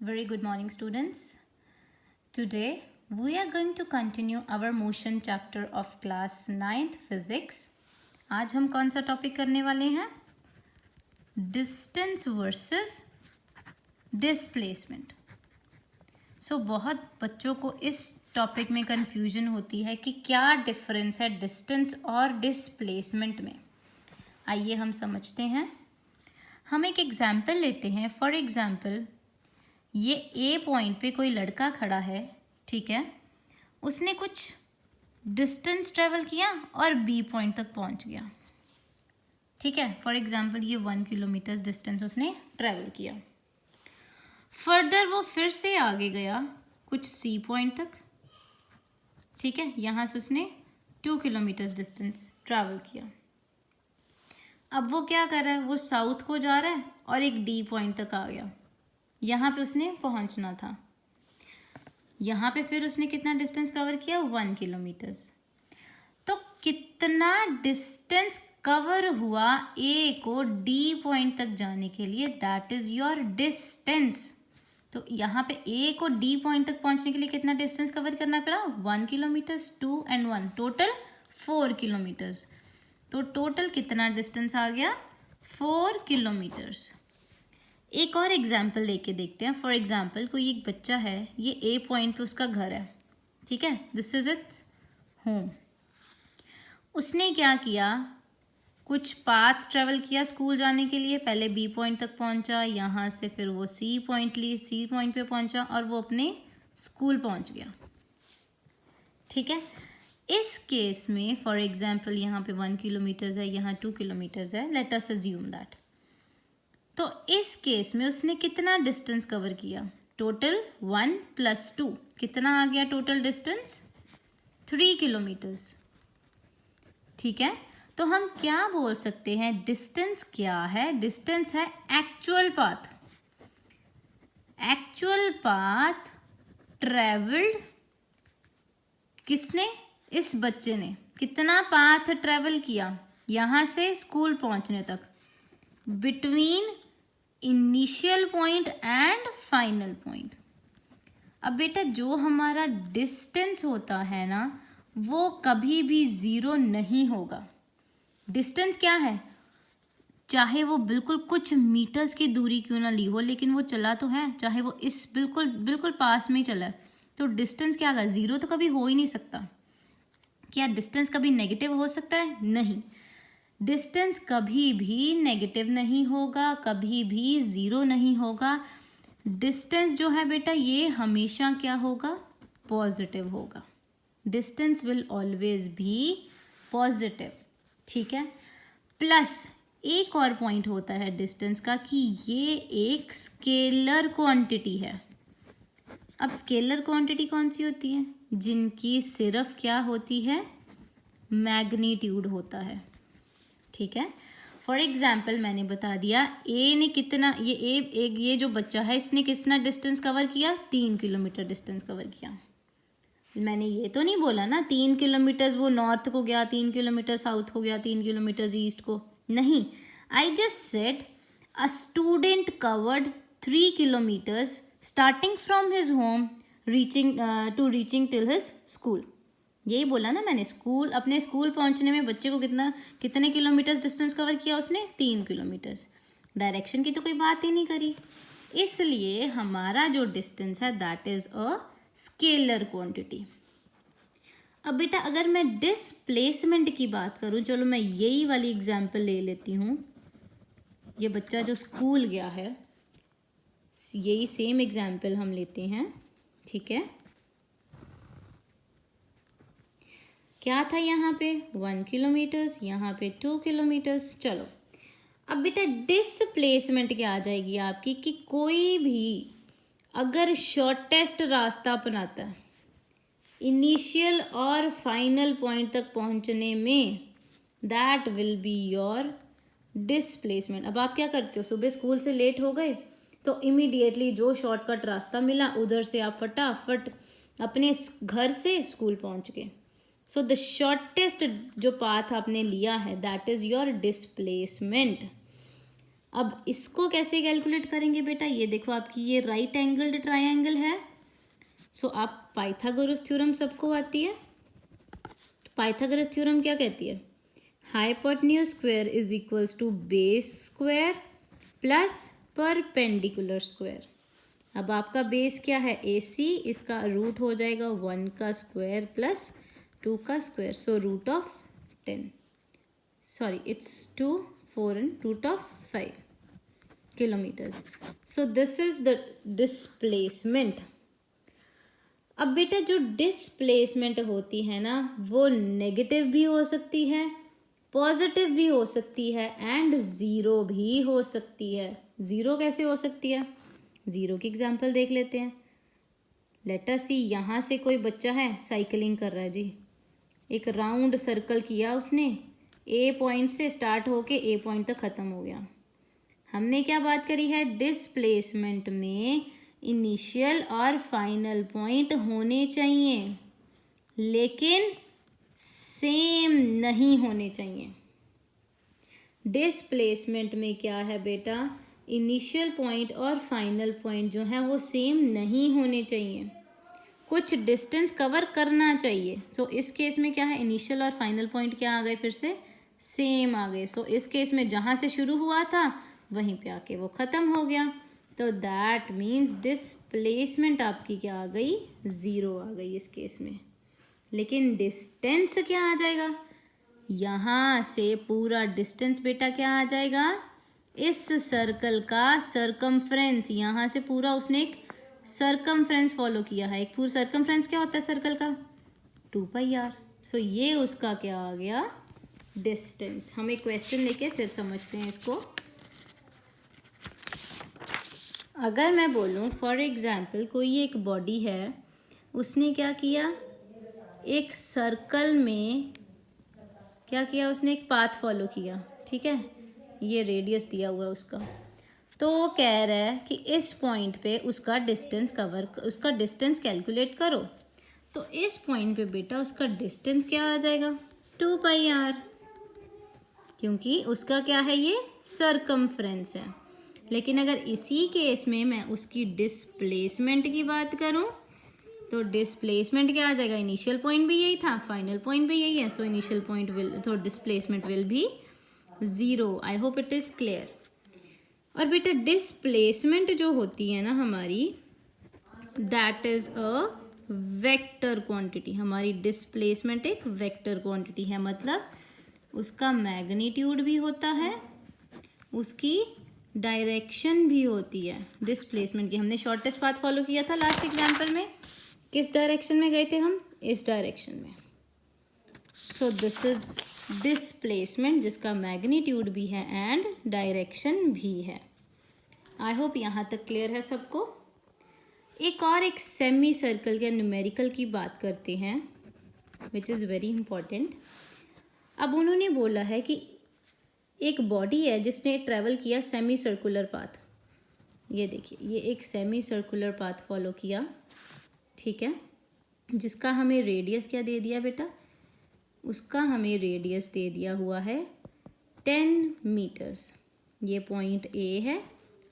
Very good morning, students. Today we are going to continue our motion chapter of class 9th physics. आज हम कौन सा topic करने वाले हैं? Distance versus displacement. सो बहुत बच्चों को इस टॉपिक में कंफ्यूजन होती है कि क्या डिफरेंस है डिस्टेंस और डिस्प्लेसमेंट में. आइए हम समझते हैं. हम एक एग्जाम्पल लेते हैं. फॉर एग्जाम्पल ये ए पॉइंट पे कोई लड़का खड़ा है, ठीक है. उसने कुछ डिस्टेंस ट्रेवल किया और बी पॉइंट तक पहुंच गया, ठीक है. फॉर एग्जांपल ये 1 किलोमीटर डिस्टेंस उसने ट्रेवल किया. फर्दर वो फिर से आगे गया कुछ सी पॉइंट तक, ठीक है. यहाँ से उसने 2 किलोमीटर डिस्टेंस ट्रेवल किया. अब वो क्या कर रहा है, वो साउथ को जा रहा है और एक डी पॉइंट तक आ गया. यहाँ पे उसने पहुँचना था. यहाँ पे फिर उसने कितना डिस्टेंस कवर किया, 1 किलोमीटर. तो कितना डिस्टेंस कवर हुआ ए को डी पॉइंट तक जाने के लिए, दैट इज योर डिस्टेंस. तो यहाँ पे ए को डी पॉइंट तक पहुँचने के लिए कितना डिस्टेंस कवर करना पड़ा, 1 किलोमीटर, 2 and 1 टोटल 4 किलोमीटर. तो टोटल कितना डिस्टेंस आ गया, 4 किलोमीटर्स. एक और एग्जाम्पल लेके देखते हैं. फॉर एग्जाम्पल कोई एक बच्चा है, ये ए पॉइंट पे उसका घर है, ठीक है. This is its home. उसने क्या किया, कुछ पाथ ट्रेवल किया स्कूल जाने के लिए. पहले बी पॉइंट तक पहुंचा, यहाँ से फिर वो सी पॉइंट पे पहुंचा और वो अपने स्कूल पहुंच गया, ठीक है. इस केस में फॉर एग्जाम्पल यहाँ पे 1 किलोमीटर है, यहाँ 2 किलोमीटर है. Let us assume that. तो इस केस में उसने कितना डिस्टेंस कवर किया, टोटल 1 + 2 कितना आ गया टोटल डिस्टेंस, 3 किलोमीटर्स, ठीक है. तो हम क्या बोल सकते हैं, डिस्टेंस क्या है, डिस्टेंस है actual path. Actual path travelled किसने, इस बच्चे ने कितना पाथ ट्रेवल किया यहाँ से स्कूल पहुंचने तक, between initial point and final point. अब बेटा जो हमारा डिस्टेंस होता है ना, वो कभी भी ज़ीरो नहीं होगा. डिस्टेंस क्या है, चाहे वो बिल्कुल कुछ मीटर्स की दूरी क्यों ना ली हो, लेकिन वो चला तो है, चाहे वो इस बिल्कुल बिल्कुल पास में ही चला है. तो डिस्टेंस क्या होगा, ज़ीरो तो कभी हो ही नहीं सकता. क्या डिस्टेंस कभी नेगेटिव हो सकता है, नहीं. डिस्टेंस कभी भी नेगेटिव नहीं होगा, कभी भी ज़ीरो नहीं होगा. डिस्टेंस जो है बेटा ये हमेशा क्या होगा, पॉजिटिव होगा. Distance will always be positive, ठीक है. प्लस एक और पॉइंट होता है डिस्टेंस का कि ये एक स्केलर क्वांटिटी है. अब स्केलर क्वांटिटी कौन सी होती है, जिनकी सिर्फ क्या होती है, मैग्नीट्यूड होता है, ठीक है. फॉर एग्जाम्पल मैंने बता दिया ए ने कितना, ये जो बच्चा है इसने कितना डिस्टेंस कवर किया, 3 किलोमीटर डिस्टेंस कवर किया. मैंने ये तो नहीं बोला ना 3 किलोमीटर वो नॉर्थ को गया, 3 किलोमीटर साउथ को गया, 3 किलोमीटर ईस्ट को, नहीं. I just said a student covered 3 kilometres starting from his home reaching till his school. यही बोला ना मैंने, स्कूल अपने स्कूल पहुंचने में बच्चे को कितने किलोमीटर डिस्टेंस कवर किया उसने, 3 किलोमीटर. डायरेक्शन की तो कोई बात ही नहीं करी. इसलिए हमारा जो डिस्टेंस है that is a scalar quantity. अब बेटा अगर मैं डिस्प्लेसमेंट की बात करूं, चलो मैं यही वाली एग्जांपल ले लेती हूं. ये बच्चा जो स्कूल गया है, यही सेम एग्जांपल हम लेते हैं, ठीक है. क्या था यहाँ पे 1 किलोमीटर, यहाँ पे 2 किलोमीटर. चलो अब बेटा डिस्प्लेसमेंट क्या आ जाएगी आपकी, कि कोई भी अगर शॉर्टेस्ट रास्ता अपनाता है इनिशियल और फाइनल पॉइंट तक पहुँचने में, that will be your displacement. अब आप क्या करते हो, सुबह स्कूल से लेट हो गए तो इमीडिएटली जो शॉर्टकट रास्ता मिला उधर से आप फटाफट अपने घर से स्कूल पहुँच गए. सो द शॉर्टेस्ट जो पाथ आपने लिया है दैट इज़ योर डिस्प्लेसमेंट. अब इसको कैसे कैलकुलेट करेंगे बेटा, ये देखो आपकी ये राइट एंगल्ड ट्राइंगल है। सो आप पाइथागोरस थ्योरम सबको आती है। पाइथागोरस थ्योरम क्या कहती है, hypotenuse square is equals to base square plus perpendicular square. अब आपका बेस क्या है AC, इसका रूट हो जाएगा 1 का स्क्वायर प्लस 2 का square, so root of 10, sorry it's 2 4 and root of 5 kilometres. So this is the displacement. अब बेटा जो डिस्प्लेसमेंट होती है ना, वो नेगेटिव भी हो सकती है, पॉजिटिव भी हो सकती है एंड ज़ीरो भी हो सकती है। ज़ीरो कैसे हो सकती है, ज़ीरो की एग्जांपल देख लेते हैं। लेट अस सी, यहाँ से कोई बच्चा है साइकिलिंग कर रहा है जी, एक राउंड सर्कल किया उसने, ए पॉइंट से स्टार्ट होके ए पॉइंट तक ख़त्म हो गया। हमने क्या बात करी है, डिस्प्लेसमेंट में इनिशियल और फाइनल पॉइंट होने चाहिए, लेकिन सेम नहीं होने चाहिए। डिस्प्लेसमेंट में क्या है बेटा, इनिशियल पॉइंट और फाइनल पॉइंट जो है वो सेम नहीं होने चाहिए, कुछ डिस्टेंस कवर करना चाहिए। सो इस केस में क्या है, इनिशियल और फाइनल पॉइंट क्या आ गए, फिर से सेम आ गए। सो इस केस में जहाँ से शुरू हुआ था वहीं पे आके वो ख़त्म हो गया, तो दैट मीन्स डिस्प्लेसमेंट आपकी क्या आ गई, ज़ीरो आ गई इस केस में। लेकिन डिस्टेंस क्या आ जाएगा, यहाँ से पूरा डिस्टेंस बेटा क्या आ जाएगा, इस सर्कल का सर्कमफ्रेंस, यहाँ से पूरा उसने एक सर्कमफ्रेंस फॉलो किया है। एक पूरा सर्कमफ्रेंस क्या होता है सर्कल का, 2πr। सो ये उसका क्या आ गया, डिस्टेंस। हम एक क्वेश्चन लेके फिर समझते हैं इसको। अगर मैं बोलूँ फॉर एग्जाम्पल कोई एक बॉडी है, उसने क्या किया, एक सर्कल में क्या किया उसने, एक पाथ फॉलो किया, ठीक है, ये रेडियस दिया हुआ है उसका। तो वो कह रहा है कि इस पॉइंट पे उसका डिस्टेंस कैलकुलेट करो। तो इस पॉइंट पे बेटा उसका डिस्टेंस क्या आ जाएगा, 2πr, क्योंकि उसका क्या है, ये सर्कमफ्रेंस है। लेकिन अगर इसी केस में मैं उसकी डिस्प्लेसमेंट की बात करूं, तो डिस्प्लेसमेंट क्या आ जाएगा, इनिशियल पॉइंट भी यही था, फाइनल पॉइंट भी यही है, सो इनिशियल पॉइंट विल, तो डिस्प्लेसमेंट विल भी zero. I hope it is clear. और बेटा डिस्प्लेसमेंट जो होती है ना हमारी, that is a vector quantity. हमारी डिस्प्लेसमेंट एक वेक्टर क्वांटिटी है, मतलब उसका मैग्नीट्यूड भी होता है, उसकी डायरेक्शन भी होती है डिस्प्लेसमेंट की। हमने शॉर्टेस्ट पाथ फॉलो किया था लास्ट एग्जाम्पल में, किस डायरेक्शन में गए थे हम, इस डायरेक्शन में। सो दिस इज डिस्प्लेसमेंट, जिसका मैग्नीट्यूड भी है एंड डायरेक्शन भी है। आई होप यहाँ तक क्लियर है सबको। एक सेमी सर्कल के न्यूमेरिकल की बात करते हैं, विच इज़ वेरी इंपॉर्टेंट। अब उन्होंने बोला है कि एक बॉडी है जिसने ट्रैवल किया सेमी सर्कुलर पाथ। ये देखिए, ये एक सेमी सर्कुलर पाथ फॉलो किया, ठीक है, जिसका हमें रेडियस क्या दे दिया बेटा, उसका हमें रेडियस दे दिया हुआ है 10 मीटर्स। ये पॉइंट A है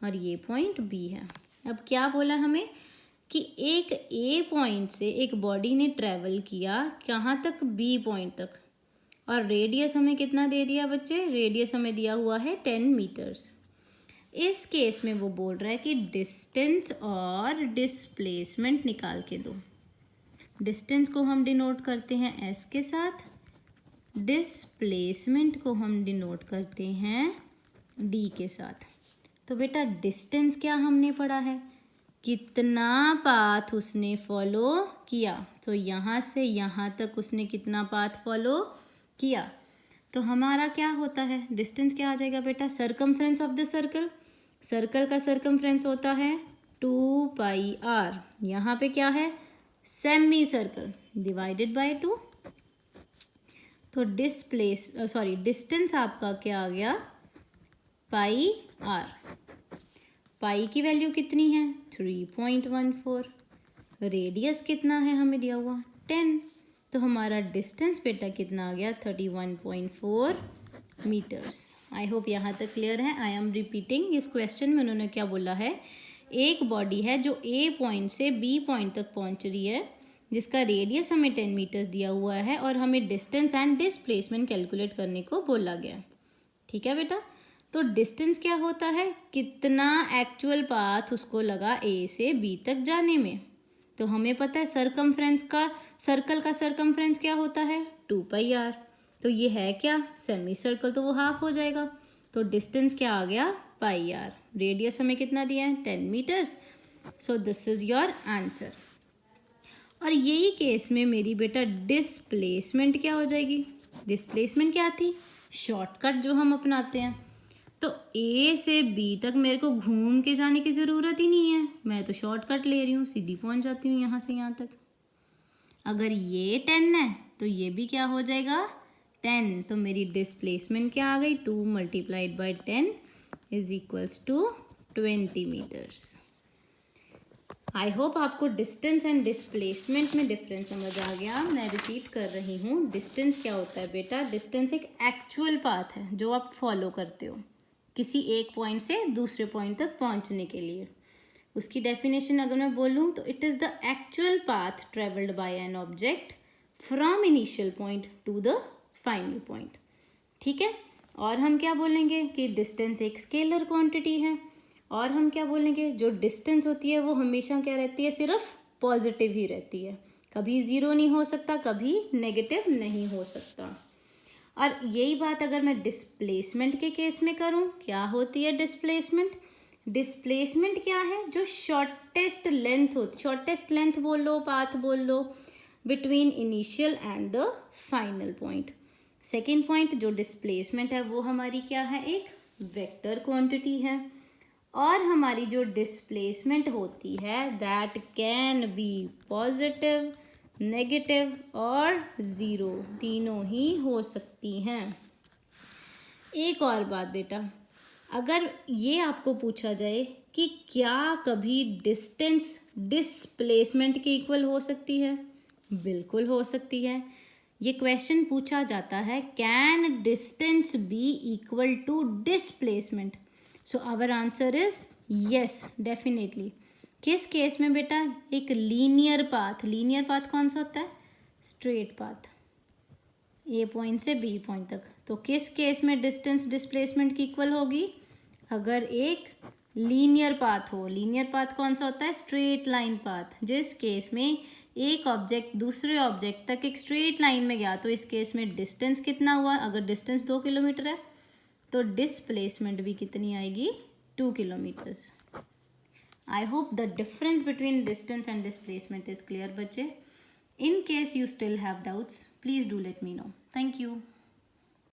और ये पॉइंट B है। अब क्या बोला हमें कि एक A पॉइंट से एक बॉडी ने ट्रैवल किया कहाँ तक, B पॉइंट तक, और रेडियस हमें कितना दे दिया बच्चे, रेडियस हमें दिया हुआ है 10 मीटर्स। इस केस में वो बोल रहा है कि डिस्टेंस और डिस्प्लेसमेंट निकाल के दो। डिस्टेंस को हम डिनोट करते हैं S के साथ, डिस्प्लेसमेंट को हम डिनोट करते हैं D के साथ। तो बेटा डिस्टेंस क्या हमने पढ़ा है, कितना पाथ उसने फॉलो किया। तो यहाँ से यहाँ तक उसने कितना पाथ फॉलो किया, तो हमारा क्या होता है, डिस्टेंस क्या आ जाएगा बेटा, circumference of the circle. Circle का सर्कमफ्रेंस होता है 2πr। यहाँ पे क्या है, सेमी सर्कल डिवाइडेड बाय 2। तो डिस्टेंस आपका क्या आ गया, πr। पाई की वैल्यू कितनी है, 3.14। रेडियस कितना है हमें दिया हुआ, 10। तो हमारा डिस्टेंस बेटा कितना आ गया, 31.4 मीटर्स। आई होप यहाँ तक क्लियर है। आई एम रिपीटिंग, इस क्वेश्चन में उन्होंने क्या बोला है, एक बॉडी है जो ए पॉइंट से बी पॉइंट तक पहुँच रही है, जिसका रेडियस हमें 10 मीटर्स दिया हुआ है और हमें डिस्टेंस एंड डिस्प्लेसमेंट कैलकुलेट करने को बोला गया। ठीक है बेटा, तो डिस्टेंस क्या होता है, कितना एक्चुअल पाथ उसको लगा ए से बी तक जाने में। तो हमें पता है सरकमफ्रेंस का, सर्कल का सरकमफ्रेंस क्या होता है 2πr। तो ये है क्या, सेमी सर्कल, तो वो हाफ हो जाएगा। तो डिस्टेंस क्या आ गया πr। रेडियस हमें कितना दिया है 10 metres. So this is your answer. और यही केस में मेरी बेटा डिस्प्लेसमेंट क्या हो जाएगी, डिस्प्लेसमेंट क्या थी, शॉर्टकट जो हम अपनाते हैं। तो ए से बी तक मेरे को घूम के जाने की ज़रूरत ही नहीं है, मैं तो शॉर्टकट ले रही हूँ, सीधी पहुँच जाती हूँ यहाँ से यहाँ तक। अगर ये 10 है तो ये भी क्या हो जाएगा 10। तो मेरी डिस्प्लेसमेंट क्या आ गई, 2 × 10 is equals to 20 metres. I hope आपको डिस्टेंस एंड डिस्प्लेसमेंट में डिफरेंस समझ आ गया। मैं रिपीट कर रही हूँ, डिस्टेंस क्या होता है बेटा, डिस्टेंस एक एक्चुअल पाथ है जो आप फॉलो करते हो किसी एक पॉइंट से दूसरे पॉइंट तक पहुँचने के लिए। उसकी डेफिनेशन अगर मैं बोलूँ तो it is the actual path travelled by an object from initial point two the final point. ठीक है, और हम क्या बोलेंगे कि डिस्टेंस एक स्केलर क्वांटिटी है, और हम क्या बोलेंगे जो डिस्टेंस होती है वो हमेशा क्या रहती है, सिर्फ पॉजिटिव ही रहती है, कभी ज़ीरो नहीं हो सकता, कभी नेगेटिव नहीं हो सकता। और यही बात अगर मैं डिस्प्लेसमेंट के केस में करूँ, क्या होती है डिस्प्लेसमेंट, डिस्प्लेसमेंट क्या है, जो शॉर्टेस्ट लेंथ होती, शॉर्टेस्ट लेंथ बोल लो, पाथ बोल लो, between initial and the final point. Second point जो डिस्प्लेसमेंट है वो हमारी क्या है, एक वेक्टर क्वांटिटी है। और हमारी जो डिस्प्लेसमेंट होती है that can be positive, negative और ज़ीरो, तीनों ही हो सकती हैं। एक और बात बेटा, अगर ये आपको पूछा जाए कि क्या कभी डिस्टेंस डिस्प्लेसमेंट के इक्वल हो सकती है, बिल्कुल हो सकती है। ये क्वेश्चन पूछा जाता है, can distance be equal to displacement. So our answer is yes, definitely. किस केस में बेटा, एक लीनियर पाथ, लीनियर पाथ कौन सा होता है, स्ट्रेट पाथ ए पॉइंट से बी पॉइंट तक। तो किस केस में डिस्टेंस डिस्प्लेसमेंट की इक्वल होगी, अगर एक लीनियर पाथ हो। लीनियर पाथ कौन सा होता है, स्ट्रेट लाइन पाथ, जिस केस में एक ऑब्जेक्ट दूसरे ऑब्जेक्ट तक एक स्ट्रेट लाइन में गया। तो इस केस में डिस्टेंस कितना हुआ, अगर डिस्टेंस 2 किलोमीटर है तो डिस्प्लेसमेंट भी कितनी आएगी, 2 kilometres. I hope the difference between distance and displacement is clear बच्चे। In case you still have doubts, please do let me know. Thank you.